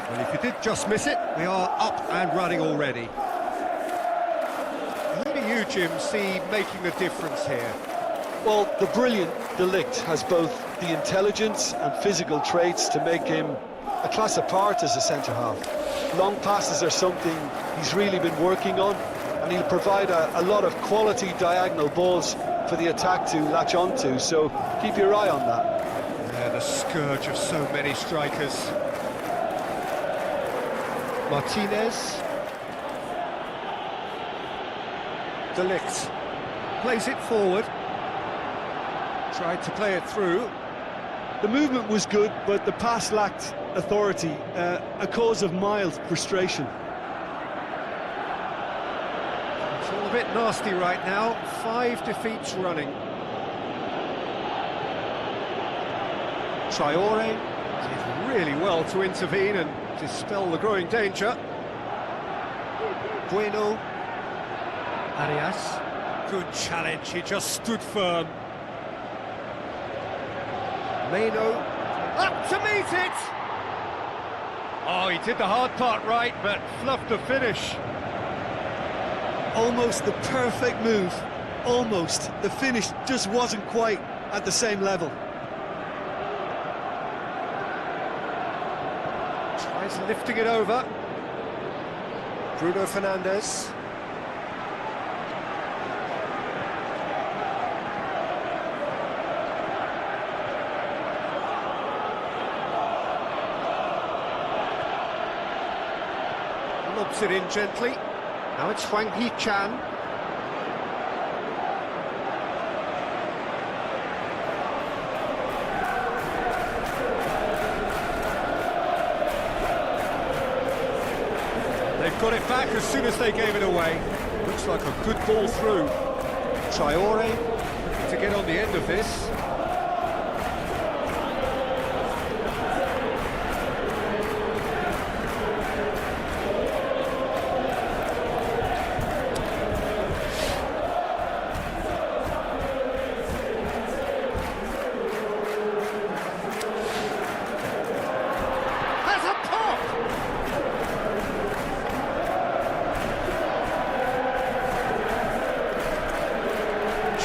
Well, if you did just miss it, we are up and running already. Who do you, Jim, see making the difference here? Well, the brilliant De Ligt has both the intelligence and physical traits to make him a class apart as a centre-half. Long passes are something he's really been working on, and he'll provide a lot of quality diagonal balls for the attack to latch onto, so keep your eye on that. Yeah, the scourge of so many strikers. Martinez. De Ligt plays it forward. Tried to play it through. The movement was good, but the pass lacked authority, a cause of mild frustration. It's all a bit nasty right now. 5 defeats running. Traore did really well to intervene and dispel the growing danger. Bueno. Arias. Good challenge, he just stood firm. Meno, up to meet it! Oh, he did the hard part right, but fluffed the finish. Almost the perfect move. Almost. The finish just wasn't quite at the same level. Tries lifting it over. Bruno Fernandes. Lobs it in gently. Now it's Hwang Hee-chan. They've got it back as soon as they gave it away. Looks like a good ball through. Traore looking to get on the end of this.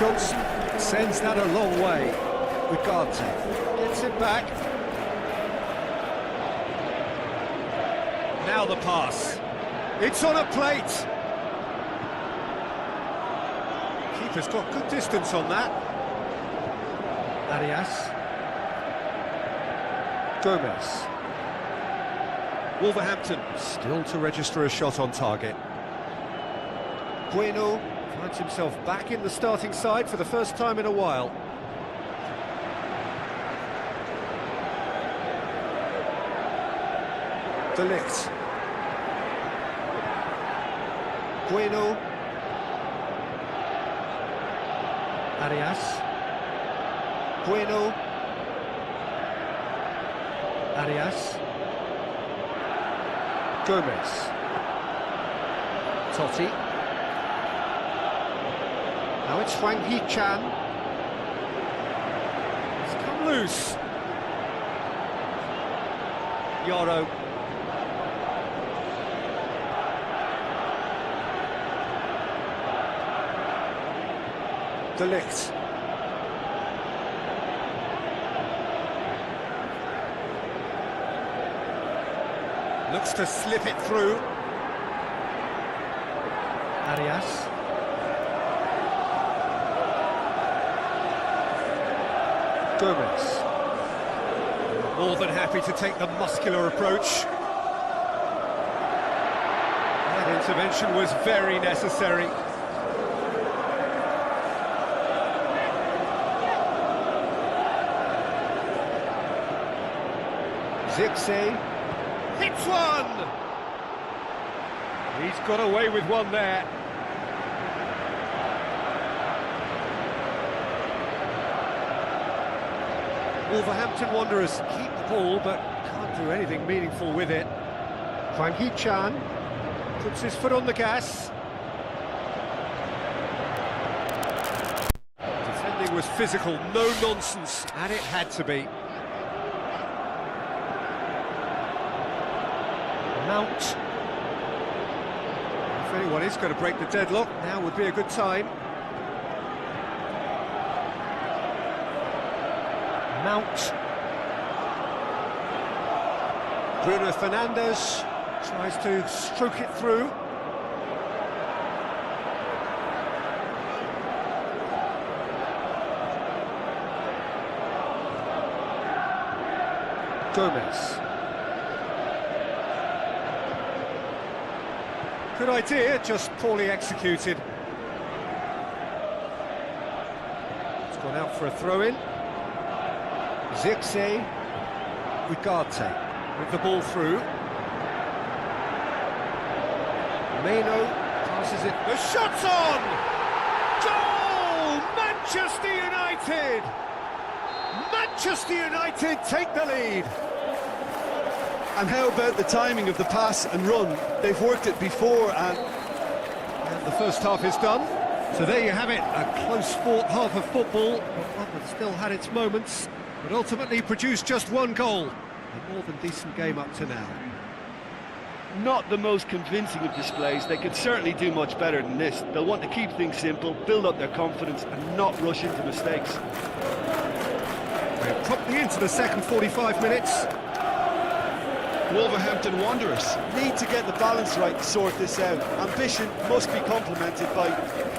Johnson sends that a long way. Ugarte gets it back. Now the pass. It's on a plate. Keeper's got good distance on that. Arias. Gomez. Wolverhampton still to register a shot on target. Bueno finds himself back in the starting side for the first time in a while. De Ligt. Bueno. Arias. Bueno. Arias. Gomez. Totti. Now it's Hwang Hee-chan. It's come loose. Yoro. De Ligt. Looks to slip it through. Arias. Gomez. More than happy to take the muscular approach. That intervention was very necessary. Zirkzee hits one! He's got away with one there. Wolverhampton Wanderers keep the ball, but can't do anything meaningful with it. Hwang Hee-chan puts his foot on the gas. Defending was physical, no nonsense, and it had to be. Mount. If anyone is going to break the deadlock, now would be a good time. Mount. Bruno Fernandes tries to stroke it through. Gomez. Good idea, just poorly executed. It's gone out for a throw-in. Zirkzee, Ugarte with the ball through. Meno passes it. The shot's on! Goal! Manchester United! Manchester United take the lead. And how about the timing of the pass and run? They've worked it before and the first half is done. So there you have it, a close fought half of football, but one that still had its moments, but ultimately produced just one goal. A more than decent game up to now. Not the most convincing of displays. They could certainly do much better than this. They'll want to keep things simple, build up their confidence and not rush into mistakes. We're promptly into the second 45 minutes. Wolverhampton Wanderers need to get the balance right to sort this out. Ambition must be complemented by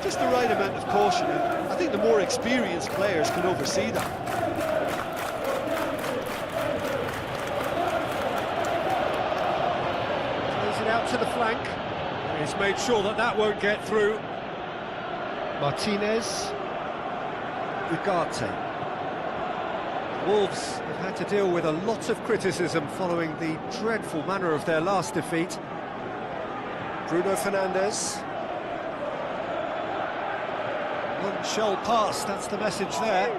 just the right amount of caution, and I think the more experienced players can oversee that. Plays it out to the flank. He's made sure that that won't get through. Martinez. Ugarte. Wolves have had to deal with a lot of criticism following the dreadful manner of their last defeat. Bruno Fernandes. One shall pass, that's the message there.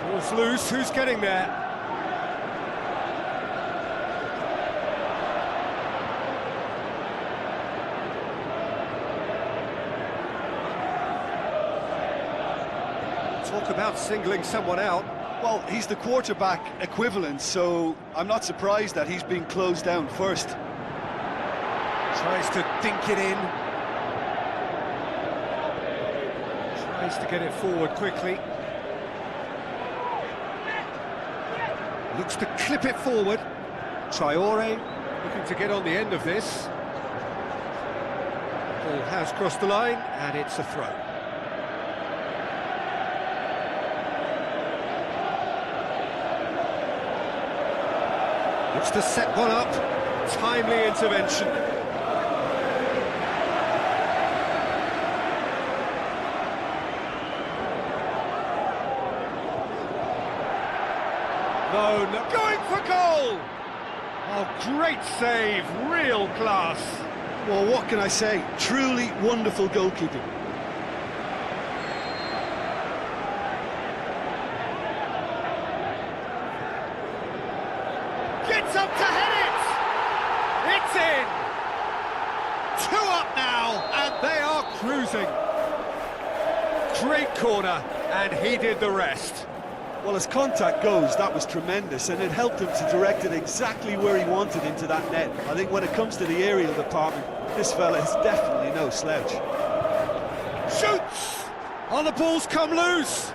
Ball's loose, who's getting there? Talk about singling someone out. Well, he's the quarterback equivalent, so I'm not surprised that he's been closed down first. Tries to dink it in. Tries to get it forward quickly. Looks to clip it forward. Traore looking to get on the end of this. Ball has crossed the line, and it's a throw. Looks to set one up. Timely intervention. No, going for goal! Oh, great save, real class. Well, what can I say? Truly wonderful goalkeeping. Gets up to head it! It's in! 2 up now, and they are cruising. Great corner, and he did the rest. Well, as contact goes, that was tremendous, and it helped him to direct it exactly where he wanted into that net. I think when it comes to the aerial department, this fella is definitely no slouch. Shoots! Oh, the ball's come loose!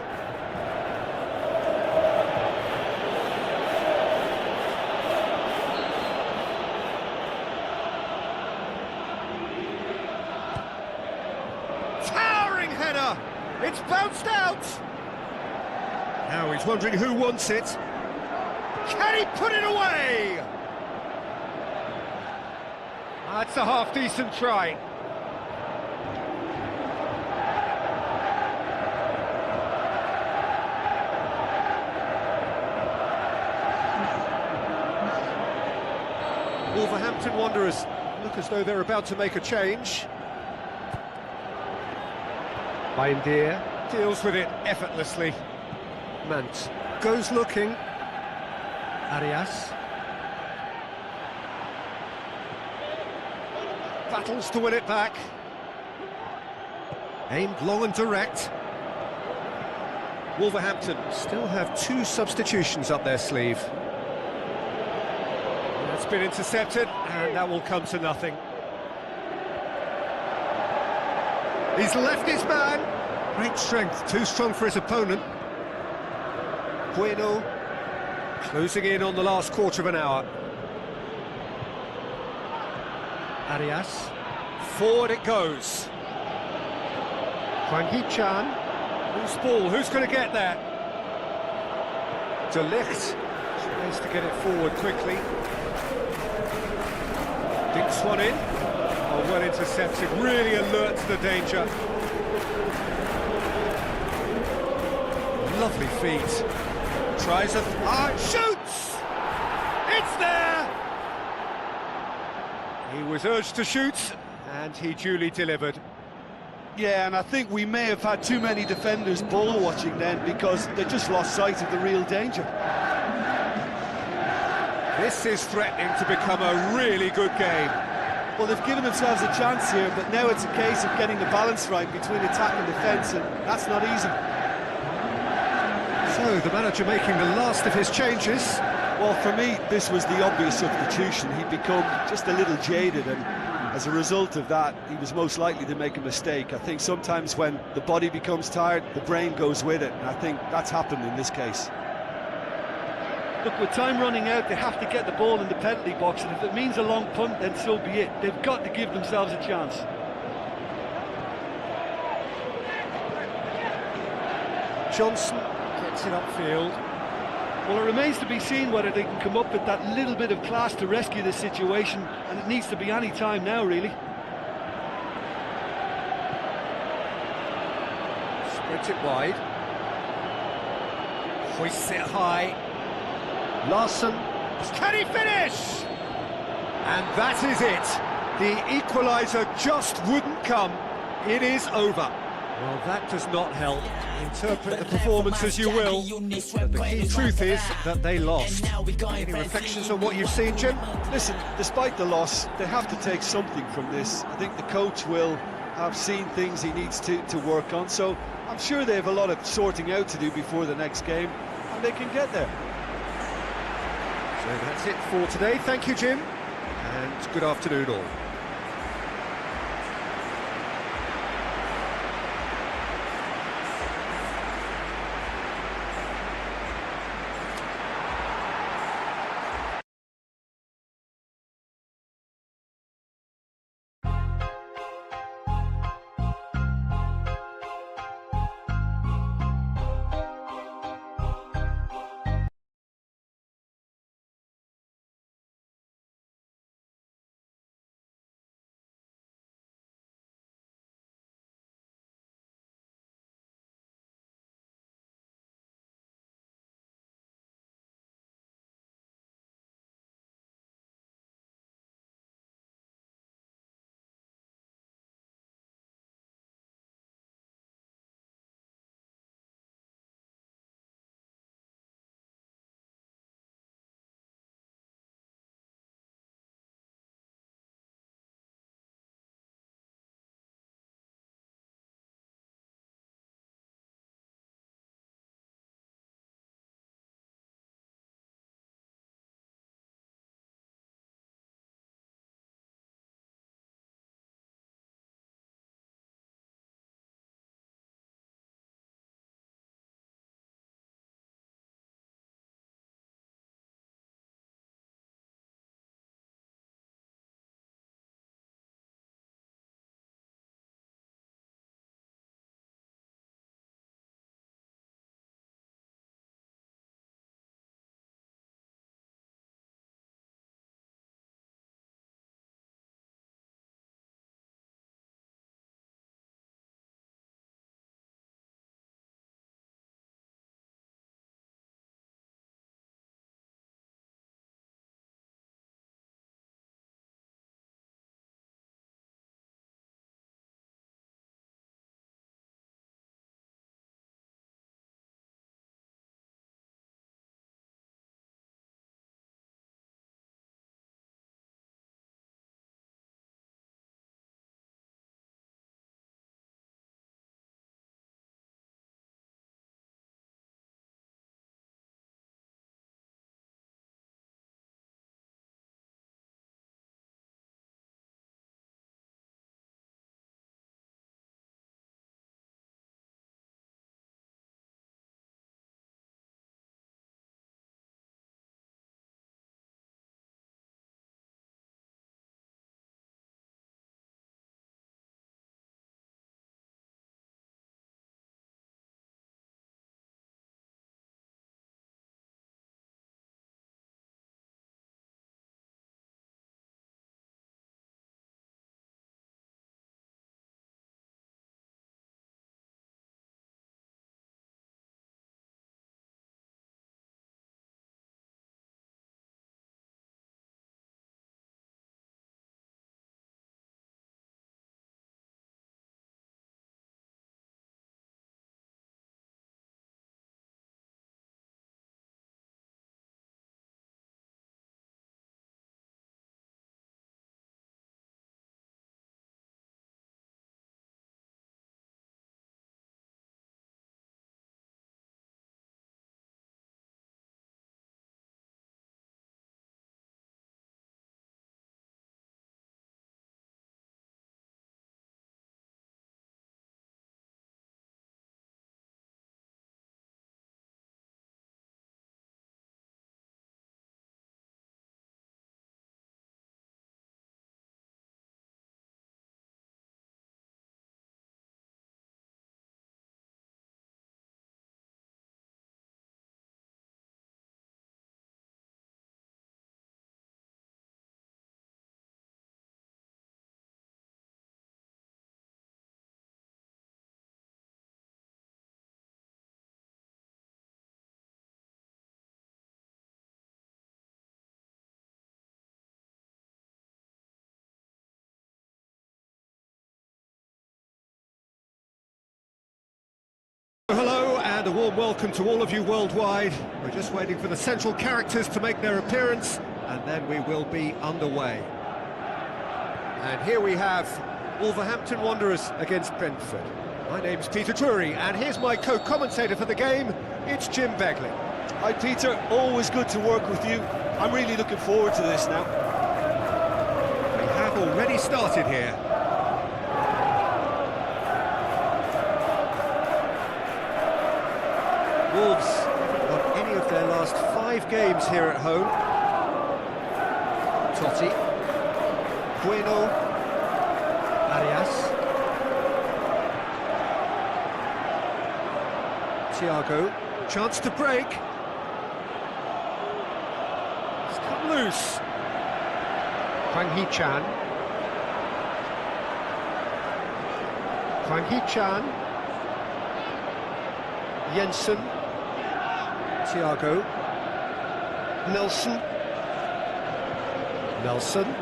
Towering header! It's bounced out! Now he's wondering who wants it. Can he put it away? That's a half-decent try. Wolverhampton Wanderers look as though they're about to make a change. Hampir deals with it effortlessly. Mount goes looking. Arias battles to win it back. Aimed long and direct. Wolverhampton still have 2 substitutions up their sleeve. That's been intercepted, and that will come to nothing. He's left his man. Great strength, too strong for his opponent. Bueno closing in on the last quarter of an hour. Arias. Forward it goes. Hwang Hee-chan. Loose ball, who's going to get there? De Ligt tries to get it forward quickly. Dinks one in. Oh, well intercepted, really alert to the danger. Lovely feet. Tries a... shoots! It's there! He was urged to shoot, and he duly delivered. Yeah, and I think we may have had too many defenders ball watching then, because they just lost sight of the real danger. This is threatening to become a really good game. Well, they've given themselves a chance here, but now it's a case of getting the balance right between attack and defence, and that's not easy. So, the manager making the last of his changes. Well, for me, this was the obvious substitution. He'd become just a little jaded, and as a result of that, he was most likely to make a mistake. I think sometimes when the body becomes tired, the brain goes with it, and I think that's happened in this case. Look, with time running out, they have to get the ball in the penalty box, and if it means a long punt, then so be it. They've got to give themselves a chance. Johnson gets it upfield. Well, it remains to be seen whether they can come up with that little bit of class to rescue this situation, and it needs to be any time now, really. Spreads it wide. Hoists it high. Larson. Can he finish? And that is it. The equaliser just wouldn't come. It is over. Well, that does not help. Interpret the performance as you will, but the key truth is that they lost. Any reflections on what you've seen, Jim? Listen, despite the loss, they have to take something from this. I think the coach will have seen things he needs to work on, so I'm sure they have a lot of sorting out to do before the next game, and they can get there. So that's it for today. Thank you, Jim, and good afternoon all. And a warm welcome to all of you worldwide. We're just waiting for the central characters to make their appearance, and then we will be underway. And here we have Wolverhampton Wanderers against Brentford. My name's Peter Drury, and here's my co-commentator for the game, it's Jim Begley. Hi Peter, always good to work with you. I'm really looking forward to this now. We have already started here. Wolves haven't won any of their last 5 games here at home. Totti, Bueno, Arias, Thiago, chance to break. It's come loose. Hwang Hee-chan. Hwang Hee-chan. Jensen. Thiago. Nelson. Nelson.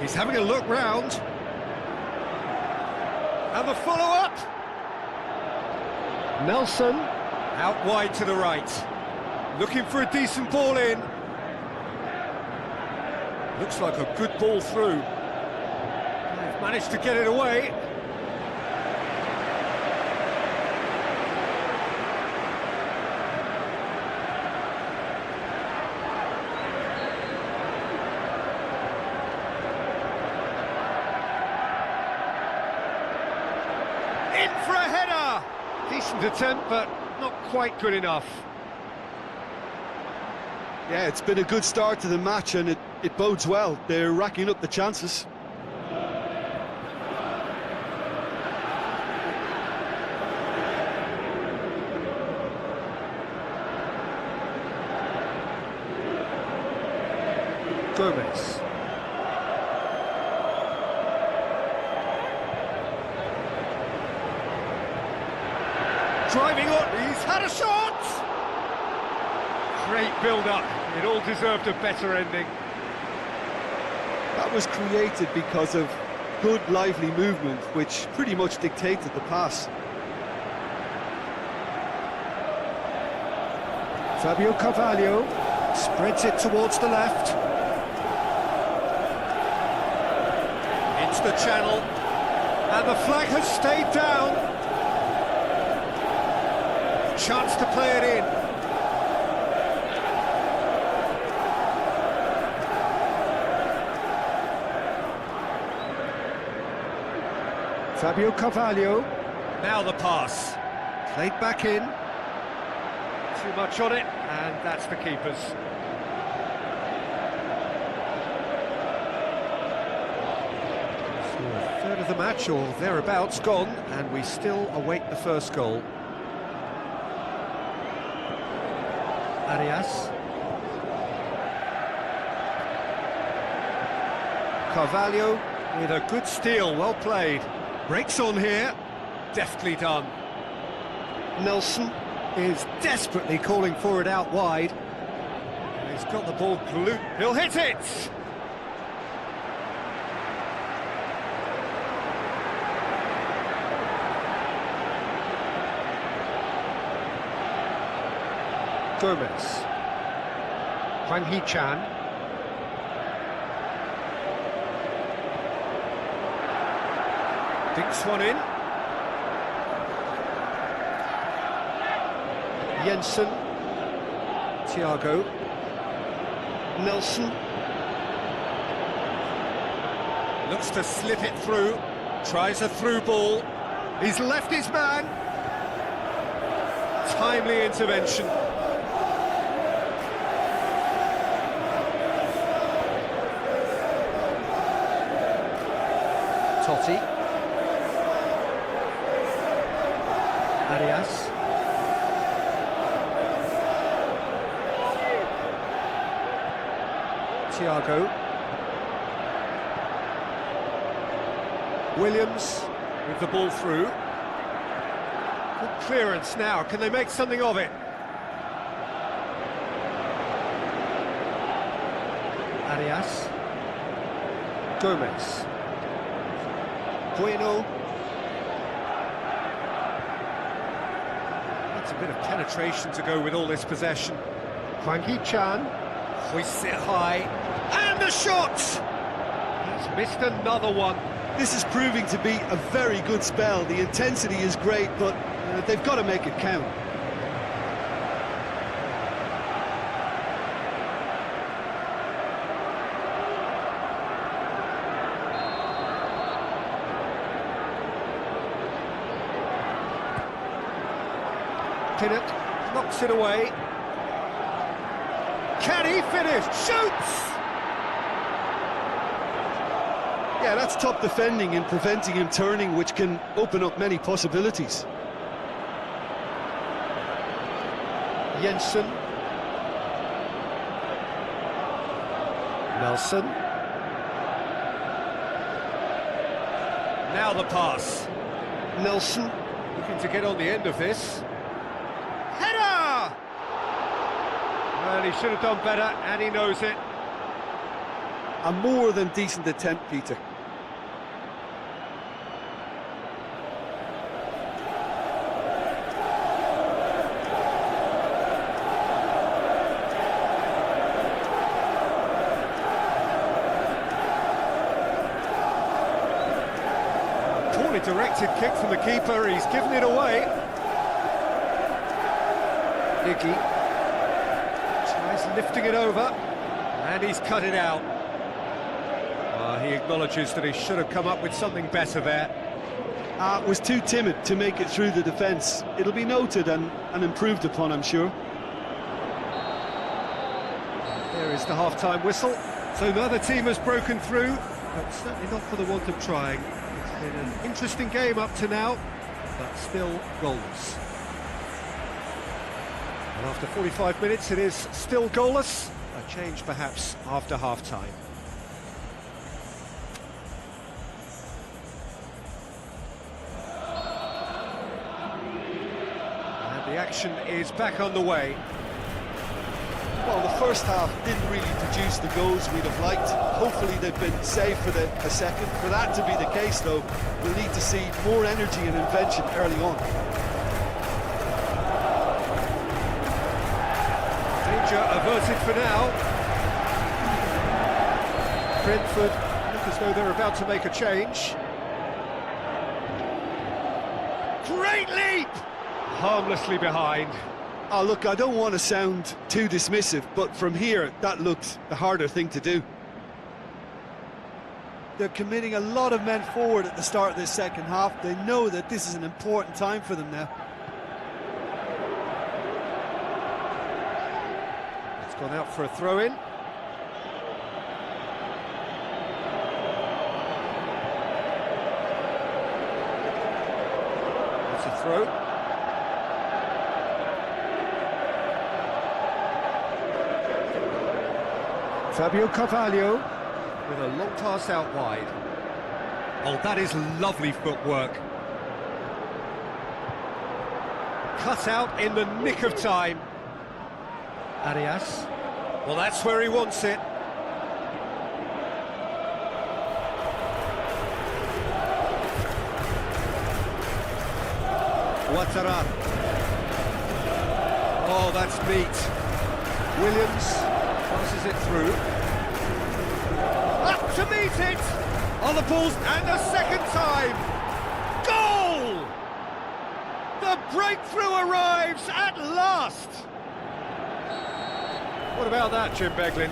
He's having a look round. And the follow-up. Nelson. Out wide to the right. Looking for a decent ball in. Looks like a good ball through. They've managed to get it away. In for a header! Decent attempt, but not quite good enough. Yeah, it's been a good start to the match and it bodes well. They're racking up the chances. Gomez. Driving on, he's had a shot! Great build-up, it all deserved a better ending. That was created because of good, lively movement, which pretty much dictated the pass. Fabio Carvalho spreads it towards the left. Into the channel, and the flag has stayed down. Chance to play it in. Fabio Carvalho. Now the pass. Played back in. Too much on it, and that's the keeper's. So a third of the match, or thereabouts, gone, and we still await the first goal. Arias. Carvalho with a good steal, well played. Breaks on here, deftly done. Nelson is desperately calling for it out wide. He's got the ball glued, he'll hit it! Gomez. Hwang Hee-chan. Dinks one in. Jensen. Thiago. Nelson. Looks to slip it through. Tries a through ball. He's left his man. Timely intervention. Totti. Arias. Thiago. Williams with the ball through. Good clearance now, can they make something of it? Arias. Gomez. Bueno. That's a bit of penetration to go with all this possession. Hwang Hee-chan hoists it high, and the shot! He's missed another one. This is proving to be a very good spell. The intensity is great, but they've got to make it count. Pinnock knocks it away. Can he finish? Shoots! Yeah, that's top defending and preventing him turning, which can open up many possibilities. Jensen. Nelson. Now the pass. Nelson. Looking to get on the end of this. Header! Well, he should have done better, and he knows it. A more than decent attempt, Peter. Poorly directed kick from the keeper, he's given it away. Iggy tries lifting it over, and he's cut it out. He acknowledges that he should have come up with something better there. Was too timid to make it through the defence. It'll be noted and improved upon, I'm sure. There is the half-time whistle. So neither team has broken through, but certainly not for the want of trying. It's been an interesting game up to now, but still goalless. And after 45 minutes, it is still goalless. A change perhaps after half-time. The action is back on the way. Well, the first half didn't really produce the goals we'd have liked. Hopefully they've been saved for the second. For that to be the case, though, we'll need to see more energy and invention early on. Danger averted for now. Brentford look as though they're about to make a change. Great leap! Harmlessly behind. Oh, look, I don't want to sound too dismissive, but from here, that looked the harder thing to do. They're committing a lot of men forward at the start of this second half. They know that this is an important time for them now. It's gone out for a throw-in. That's a throw. Fabio Carvalho with a long pass out wide. Oh, that is lovely footwork. Cut out in the nick of time. Arias. Well, that's where he wants it. Ouattara. Oh, that's neat. Williams passes it through. Up to meet it! On the balls, and a second time! Goal! The breakthrough arrives at last! What about that, Jim Beglin?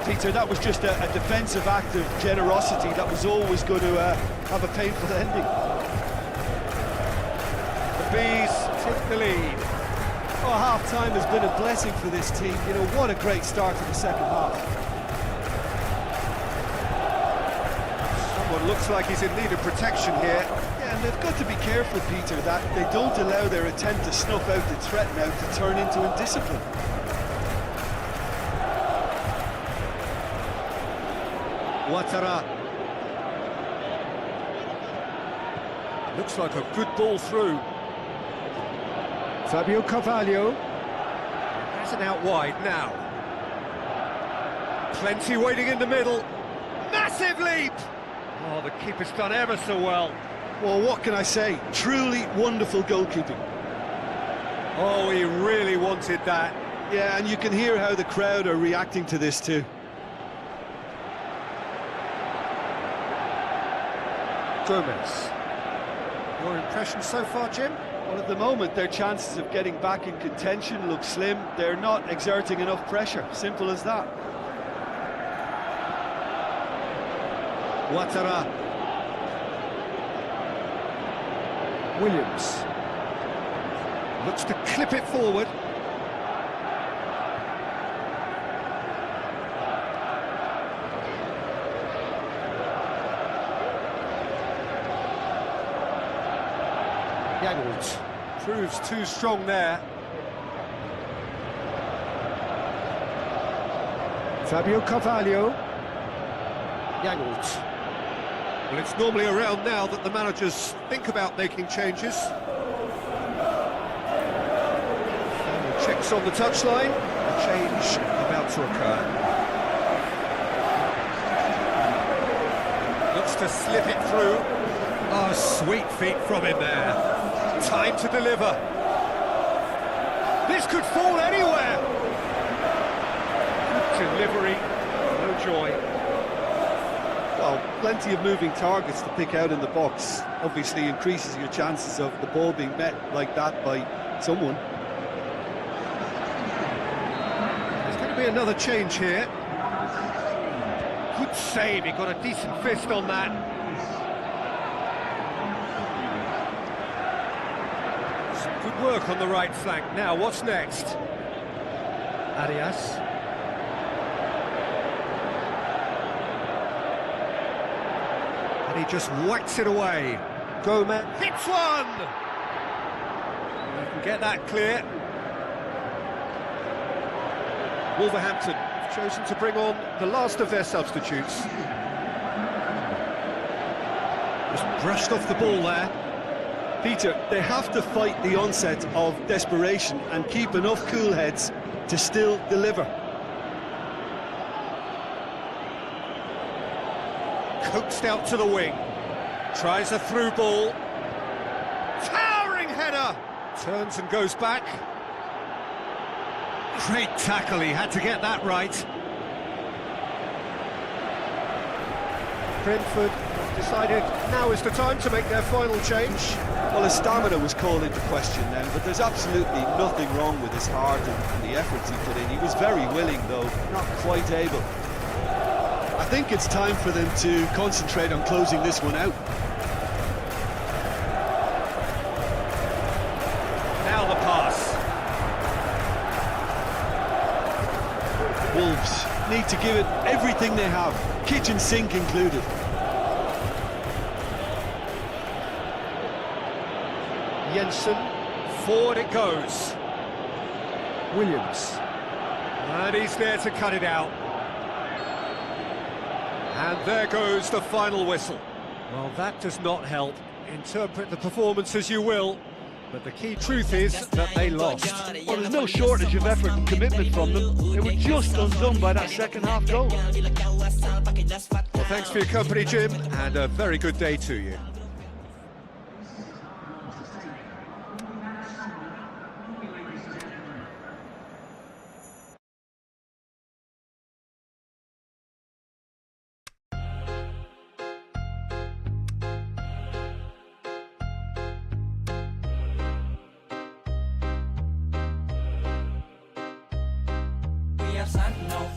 Peter, that was just a defensive act of generosity that was always going to have a painful ending. The Bees take the lead. Oh, half-time has been a blessing for this team. You know, what a great start to the second half. Someone looks like he's in need of protection here. Yeah, and they've got to be careful, Peter, that they don't allow their attempt to snuff out the threat now to turn into indiscipline. Ouattara. Looks like a good ball through. Fabio Carvalho. Has it out wide now. Plenty waiting in the middle. Massive leap! Oh, the keeper's done ever so well. Well, what can I say? Truly wonderful goalkeeping. Oh, he really wanted that. Yeah, and you can hear how the crowd are reacting to this too. Gomez. Your impression so far, Jim? Well, at the moment, their chances of getting back in contention look slim. They're not exerting enough pressure. Simple as that. Ouattara. Williams. Looks to clip it forward. Yangold proves too strong there. Fabio Carvalho. Yangold. Well, it's normally around now that the managers think about making changes. And the checks on the touchline. A change about to occur. Looks to slip it through. Oh, sweet feet from him there. Time to deliver. This could fall anywhere. Good delivery. No joy. Well, plenty of moving targets to pick out in the box. Obviously increases your chances of the ball being met like that by someone. There's going to be another change here. Good save, he got a decent fist on that. Some good work on the right flank. Now, what's next? Arias. And he just whacks it away. Gomez hits one! You can get that clear. Wolverhampton have chosen to bring on the last of their substitutes. Just brushed off the ball there. Peter, they have to fight the onset of desperation and keep enough cool heads to still deliver. Coaxed out to the wing. Tries a through ball. Towering header! Turns and goes back. Great tackle, he had to get that right. Brentford have decided now is the time to make their final change. Well, his stamina was called into question then, but there's absolutely nothing wrong with his heart and the efforts he put in. He was very willing, though, not quite able. I think it's time for them to concentrate on closing this one out. Now the pass. Wolves need to give it everything they have, kitchen sink included. Jensen, forward it goes. Williams. And he's there to cut it out. And there goes the final whistle. Well, that does not help. Interpret the performance as you will, but the key truth is that they lost. Well, there's no shortage of effort and commitment from them. They were just undone by that second half goal. Well, thanks for your company, Jim, and a very good day to you. We have sent no